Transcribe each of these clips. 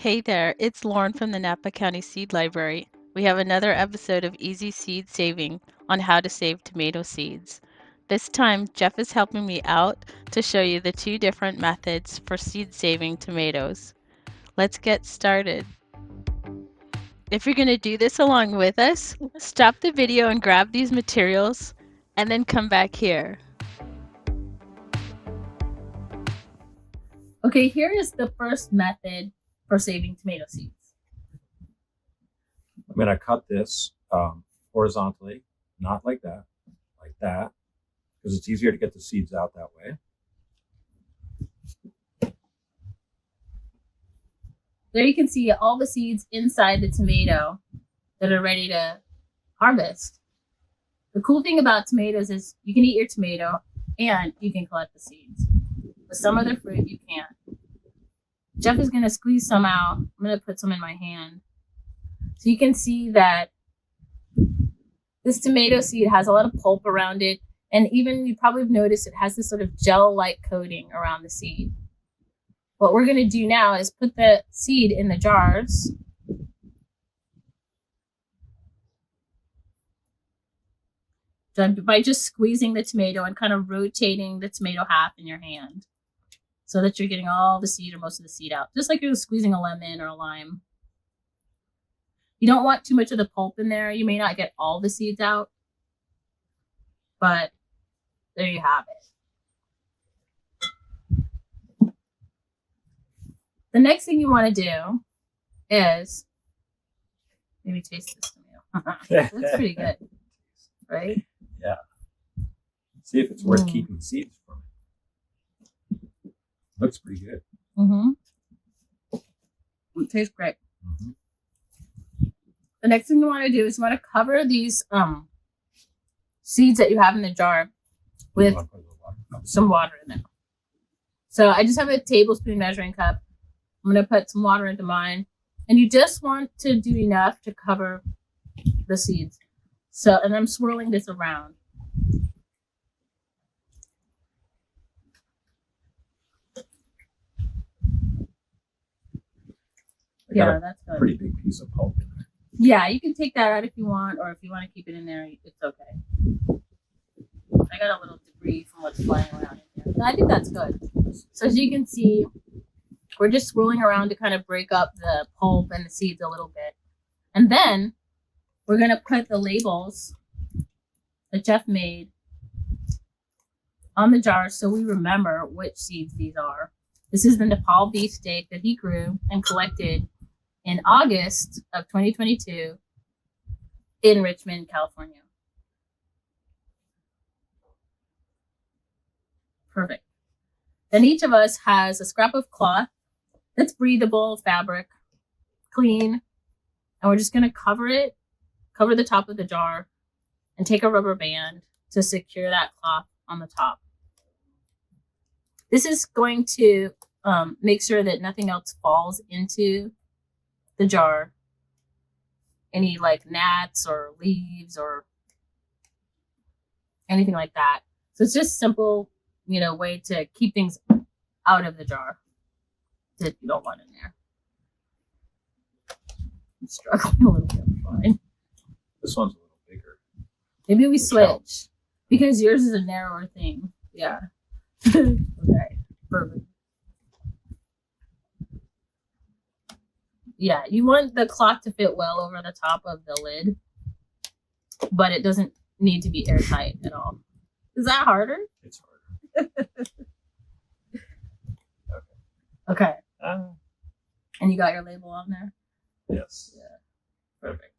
Hey there, it's Lauren from the Napa County Seed Library. We have another episode of Easy Seed Saving on how to save tomato seeds. This time, Jeff is helping me out to show you the two different methods for seed saving tomatoes. Let's get started. If you're going to do this along with us, stop the video and grab these materials, and then come back here. Okay, here is the first method for saving tomato seeds. I'm going to cut this horizontally, not like that, because it's easier to get the seeds out that way. There you can see all the seeds inside the tomato that are ready to harvest. The cool thing about tomatoes is you can eat your tomato and you can collect the seeds. With some other fruit, you can't. Jeff is going to squeeze some out. I'm going to put some in my hand. So you can see that this tomato seed has a lot of pulp around it. And even you probably have noticed it has this sort of gel-like coating around the seed. What we're going to do now is put the seed in the jars. By just squeezing the tomato and kind of rotating the tomato half in your hand so that you're getting all the seed or most of the seed out, just like you're squeezing a lemon or a lime. You don't want too much of the pulp in there. You may not get all the seeds out, but there you have it. The next thing you want to do is maybe taste this tomato. Looks pretty good, right? Yeah. See if it's worth keeping seeds from it. Looks pretty good. It tastes great. Mm-hmm. The next thing you want to do is you want to cover these seeds that you have in the jar with some water in there. So I just have a tablespoon measuring cup. I'm going to put some water into mine. And you just want to do enough to cover the seeds. So, and I'm swirling this around. Yeah, that's good. Pretty big piece of pulp in there. Yeah, you can take that out if you want, or if you want to keep it in there, it's okay. I got a little debris from what's flying around in here. I think that's good. So as you can see, we're just swirling around to kind of break up the pulp and the seeds a little bit. And then we're going to put the labels that Jeff made on the jars so we remember which seeds these are. This is the Nepal beefsteak that he grew and collected in August of 2022 in Richmond, California. Perfect. Then each of us has a scrap of cloth that's breathable, fabric, clean, and we're just going to cover the top of the jar, and take a rubber band to secure that cloth on the top. This is going to make sure that nothing else falls into the jar. Any like gnats or leaves or anything like that. So it's just simple, way to keep things out of the jar that you don't want in there. I'm struggling a little bit. Fine. This one's a little bigger. Maybe we switch because yours is a narrower thing. Yeah. Okay. Perfect. Yeah, you want the cloth to fit well over the top of the lid, but it doesn't need to be airtight at all. Is that harder? It's harder. Okay. And you got your label on there? Yes. Yeah. Perfect.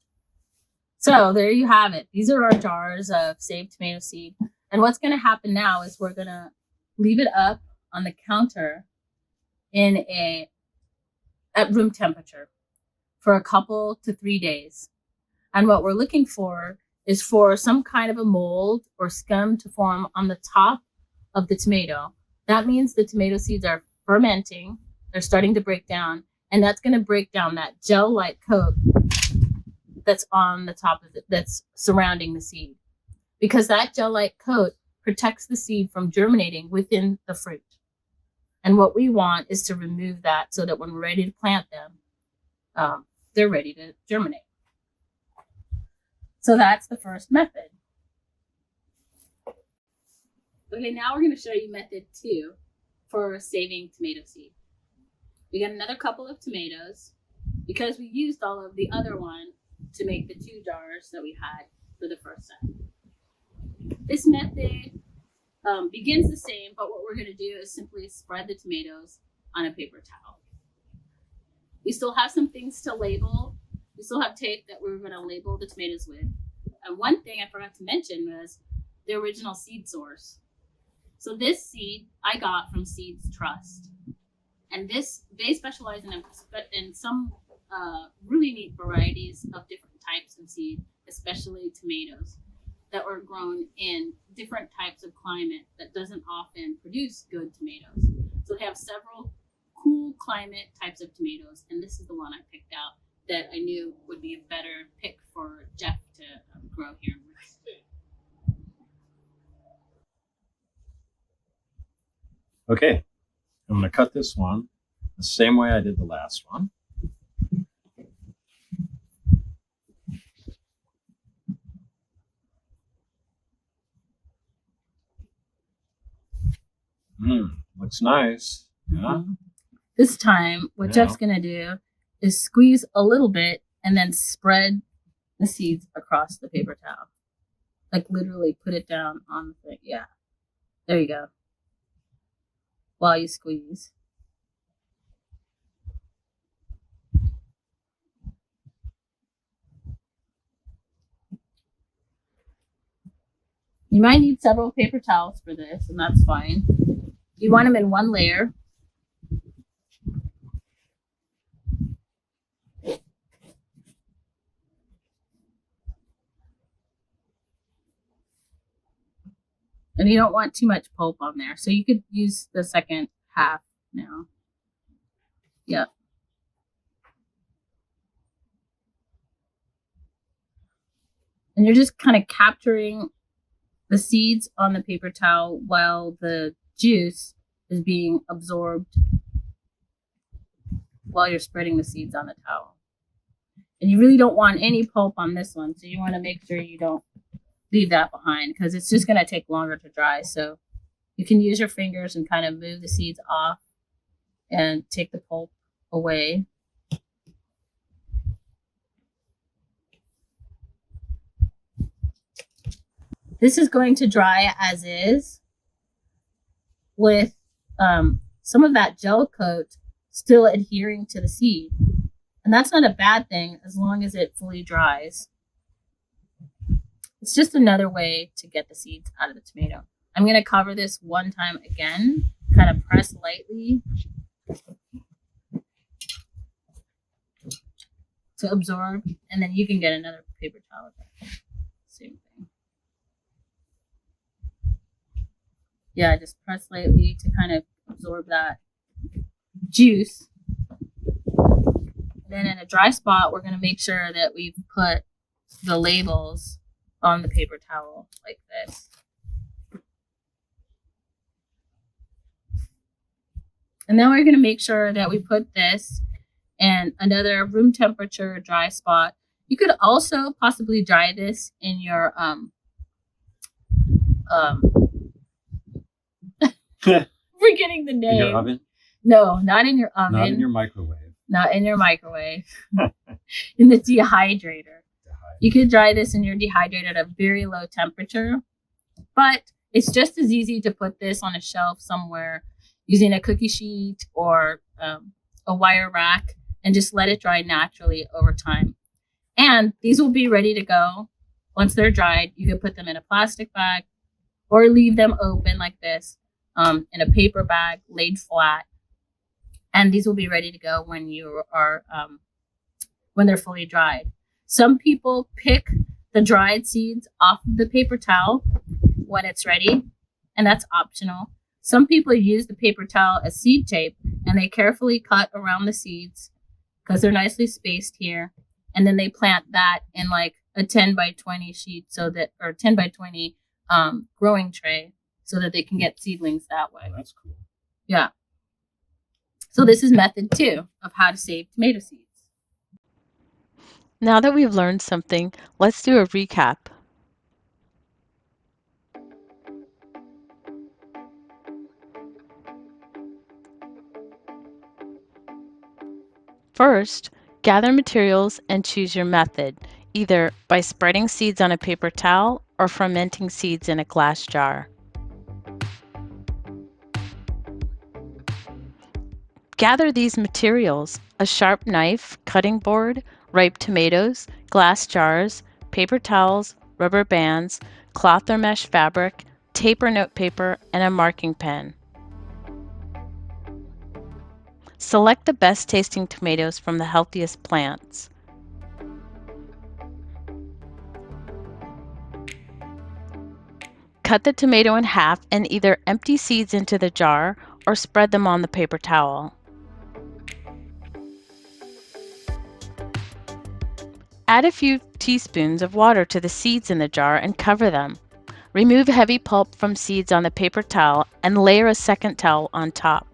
So there you have it. These are our jars of saved tomato seed. And what's going to happen now is we're going to leave it up on the counter at room temperature for a couple to 3 days. And what we're looking for is for some kind of a mold or scum to form on the top of the tomato. That means the tomato seeds are fermenting. They're starting to break down. And that's going to break down that gel-like coat that's on the top of it, that's surrounding the seed. Because that gel-like coat protects the seed from germinating within the fruit. And what we want is to remove that so that when we're ready to plant them, they're ready to germinate. So that's the first method. Okay, now we're going to show you method 2 for saving tomato seed. We got another couple of tomatoes because we used all of the other one to make the 2 jars that we had for the first set. This method begins the same, but what we're going to do is simply spread the tomatoes on a paper towel. We still have some things to label. We still have tape that we're going to label the tomatoes with. And one thing I forgot to mention was the original seed source. So this seed I got from Seeds Trust. And they specialize in some really neat varieties of different types of seed, especially tomatoes, that were grown in different types of climate that doesn't often produce good tomatoes. So they have several cool climate types of tomatoes, and this is the one I picked out that I knew would be a better pick for Jeff to grow here. Okay, I'm going to cut this one the same way I did the last one. Looks nice. Yeah. This time, what Jeff's going to do is squeeze a little bit and then spread the seeds across the paper towel. Like literally put it down on the thing. Yeah. There you go. While you squeeze. You might need several paper towels for this, and that's fine. You want them in one layer. And you don't want too much pulp on there. So you could use the second half now. Yep. And you're just kind of capturing the seeds on the paper towel while the juice is being absorbed while you're spreading the seeds on the towel. And you really don't want any pulp on this one. So you want to make sure you don't leave that behind because it's just going to take longer to dry. So you can use your fingers and kind of move the seeds off and take the pulp away. This is going to dry as is with some of that gel coat still adhering to the seed. And that's not a bad thing as long as it fully dries. It's just another way to get the seeds out of the tomato. I'm going to cover this one time again, kind of press lightly to absorb, and then you can get another paper towel. Same thing. Yeah, just press lightly to kind of absorb that juice. And then in a dry spot, we're going to make sure that we've put the labels on the paper towel like this. And then we're going to make sure that we put this in another room temperature dry spot. You could also possibly dry this in your forgetting the name. In your oven? No, not in your oven. Not in your microwave. Not in your microwave. In the dehydrator. You could dry this in your dehydrator at a very low temperature, but it's just as easy to put this on a shelf somewhere using a cookie sheet or a wire rack and just let it dry naturally over time. And these will be ready to go. Once they're dried, you can put them in a plastic bag or leave them open like this in a paper bag laid flat. And these will be ready to go when you are when they're fully dried. Some people pick the dried seeds off of the paper towel when it's ready, and that's optional. Some people use the paper towel as seed tape, and they carefully cut around the seeds because they're nicely spaced here, and then they plant that in like a 10 by 20 sheet or 10 by 20 growing tray so that they can get seedlings that way. Oh, that's cool. Yeah. So this is method 2 of how to save tomato seeds. Now that we've learned something, let's do a recap. First, gather materials and choose your method, either by spreading seeds on a paper towel or fermenting seeds in a glass jar. Gather these materials: a sharp knife, cutting board, ripe tomatoes, glass jars, paper towels, rubber bands, cloth or mesh fabric, tape or notepaper, and a marking pen. Select the best tasting tomatoes from the healthiest plants. Cut the tomato in half and either empty seeds into the jar or spread them on the paper towel. Add a few teaspoons of water to the seeds in the jar and cover them. Remove heavy pulp from seeds on the paper towel and layer a second towel on top.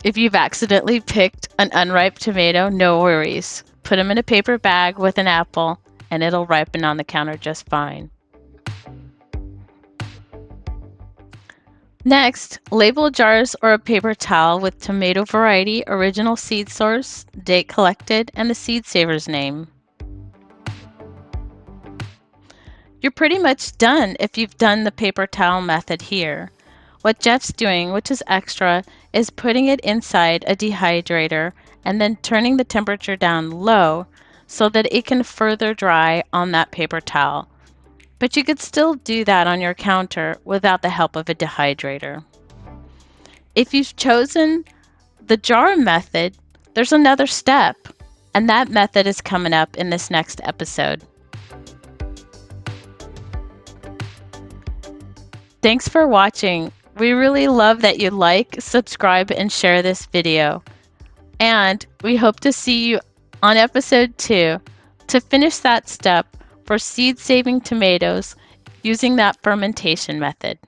If you've accidentally picked an unripe tomato, no worries. Put them in a paper bag with an apple and it'll ripen on the counter just fine. Next, label jars or a paper towel with tomato variety, original seed source, date collected, and the seed saver's name. You're pretty much done if you've done the paper towel method here. What Jeff's doing, which is extra, is putting it inside a dehydrator and then turning the temperature down low so that it can further dry on that paper towel. But you could still do that on your counter without the help of a dehydrator. If you've chosen the jar method, there's another step, and that method is coming up in this next episode. Thanks for watching. We really love that you like, subscribe, and share this video. And we hope to see you on episode 2 to finish that step for seed-saving tomatoes using that fermentation method.